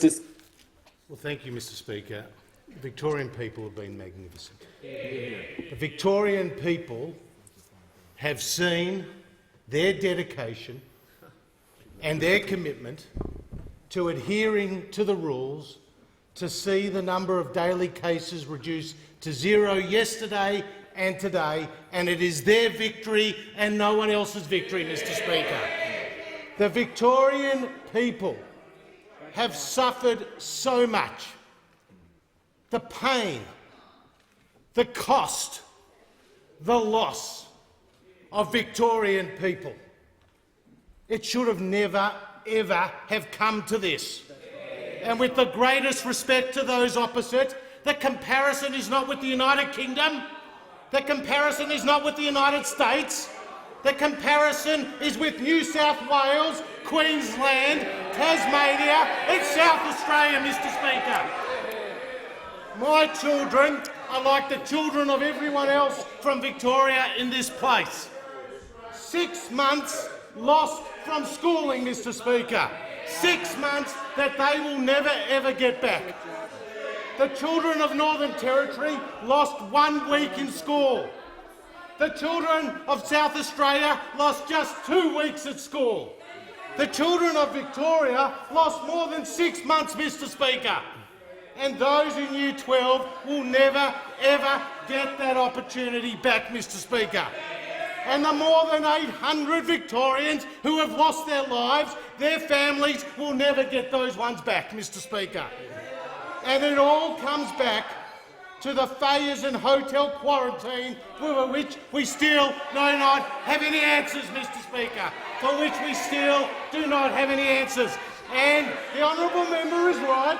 Well, thank you, Mr Speaker. The Victorian people have been magnificent. The Victorian people have seen their dedication and their commitment to adhering to the rules to see the number of daily cases reduced to 0 yesterday and today, and it is their victory and no one else's victory, Mr Speaker. The Victorian people have suffered so much. The pain, the cost, the loss of Victorian people. It should have never, ever have come to this. And with the greatest respect to those opposite, the comparison is not with the United Kingdom. The comparison is not with the United States. The comparison is with New South Wales, Queensland, Tasmania and South Australia, Mr Speaker. My children are like the children of everyone else from Victoria in this place. 6 months lost from schooling, Mr Speaker. 6 months that they will never ever get back. The children of Northern Territory lost 1 week in school. The children of South Australia lost just 2 weeks at school. The children of Victoria lost more than 6 months, Mr Speaker. And those in Year 12 will never, ever get that opportunity back, Mr Speaker. And the more than 800 Victorians who have lost their lives, their families will never get those ones back, Mr Speaker. And it all comes back to the failures in hotel quarantine, for which we still do not have any answers, Mr Speaker, for which we still do not have any answers. And the honourable member is right.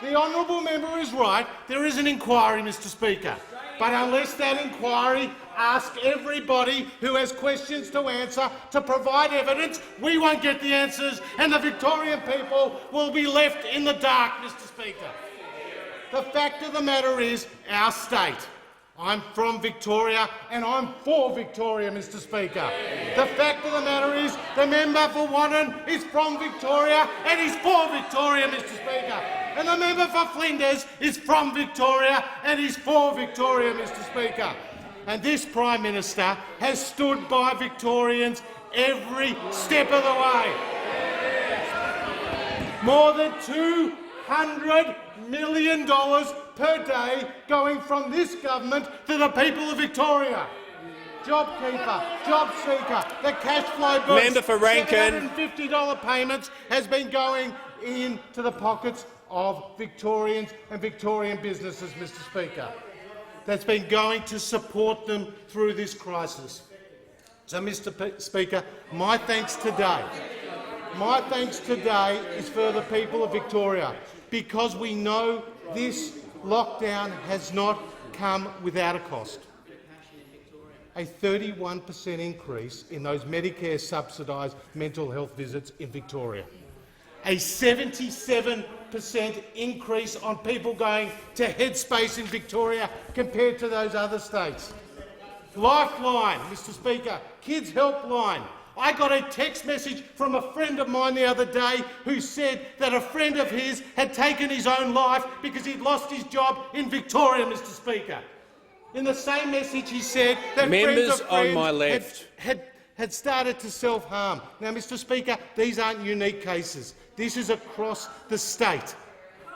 The honourable member is right. There is an inquiry, Mr Speaker. But unless that inquiry asks everybody who has questions to answer to provide evidence, we won't get the answers and the Victorian people will be left in the dark, Mr Speaker. The fact of the matter is our state. I'm from Victoria and I'm for Victoria, Mr Speaker. The fact of the matter is the member for Wannon is from Victoria and he's for Victoria, Mr Speaker. And the member for Flinders is from Victoria and he's for Victoria, Mr Speaker. And this Prime Minister has stood by Victorians every step of the way. More than $200 million per day going from this government to the people of Victoria. JobKeeper, JobSeeker, the cash flow boost, Member for Rankin. $750 payments has been going into the pockets of Victorians and Victorian businesses, Mr Speaker. That's been going to support them through this crisis. So, Mr Speaker, my thanks today is for the people of Victoria, because we know this lockdown has not come without a cost. A 31% increase in those Medicare subsidised mental health visits in Victoria. A 77% increase on people going to Headspace in Victoria compared to those other states. Lifeline, Mr Speaker, Kids Helpline. I got a text message from a friend of mine the other day who said that a friend of his had taken his own life because he'd lost his job in Victoria, Mr Speaker. In the same message he said that Members friends of on friends my left had started to self-harm. Now, Mr Speaker, these aren't unique cases. This is across the state.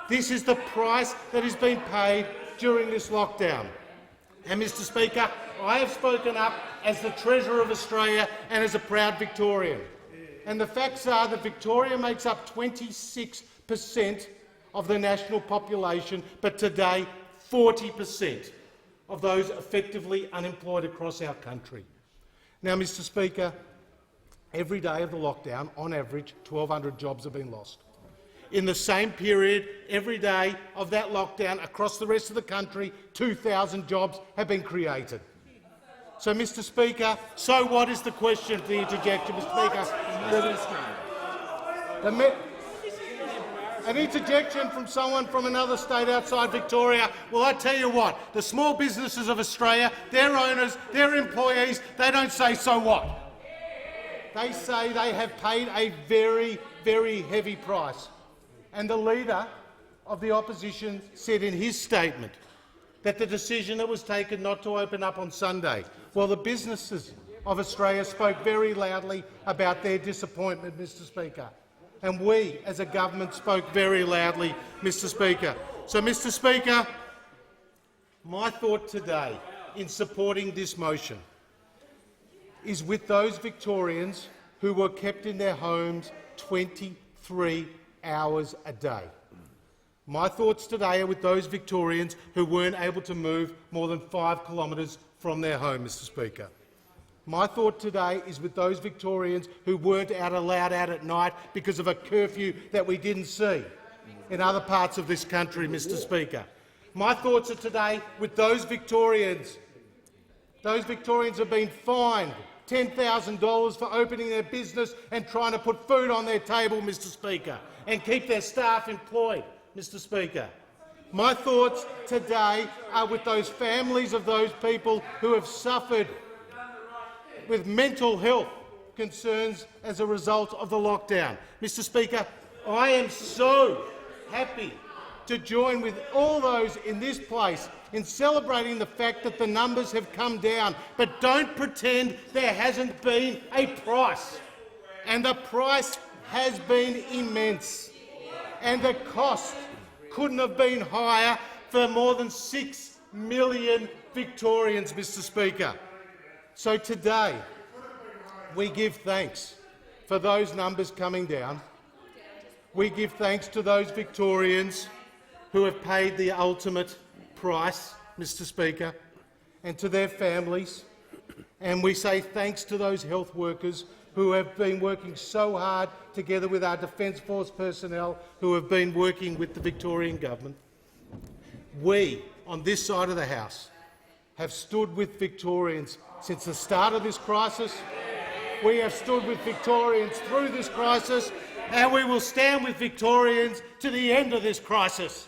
This is the price that has been paid during this lockdown. And, Mr Speaker, I have spoken up as the Treasurer of Australia and as a proud Victorian. And the facts are that Victoria makes up 26% of the national population, but today 40% of those effectively unemployed across our country. Now, Mr Speaker, every day of the lockdown, on average, 1,200 jobs have been lost. In the same period, every day of that lockdown across the rest of the country, 2,000 jobs have been created. So, Mr Speaker, so what is the question for the interjection, Mr Speaker? An interjection from someone from another state outside Victoria. Well, I tell you what, the small businesses of Australia, their owners, their employees, they don't say so what. They say they have paid a very, very heavy price. And the Leader of the Opposition said in his statement that the decision that was taken not to open up on Sunday, well, the businesses of Australia spoke very loudly about their disappointment, Mr Speaker. And we, as a government, spoke very loudly, Mr Speaker. So, Mr Speaker, my thought today in supporting this motion is with those Victorians who were kept in their homes 23 hours a day. My thoughts today are with those Victorians who weren't able to move more than 5 kilometres from their home, Mr Speaker. My thought today is with those Victorians who weren't allowed out at night because of a curfew that we didn't see in other parts of this country, Mr Speaker. My thoughts are today with those Victorians. Those Victorians have been fined $10,000 for opening their business and trying to put food on their table, Mr Speaker, and keep their staff employed, Mr Speaker. My thoughts today are with those families of those people who have suffered with mental health concerns as a result of the lockdown. Mr Speaker, I am so happy to join with all those in this place in celebrating the fact that the numbers have come down, but don't pretend there hasn't been a price. And the price has been immense. And the cost couldn't have been higher for more than 6 million Victorians, Mr Speaker. So today, we give thanks for those numbers coming down. We give thanks to those Victorians who have paid the ultimate price, Mr Speaker, and to their families. And we say thanks to those health workers who have been working so hard together with our Defence Force personnel who have been working with the Victorian Government. We, on this side of the House, have stood with Victorians since the start of this crisis. We have stood with Victorians through this crisis, and we will stand with Victorians to the end of this crisis.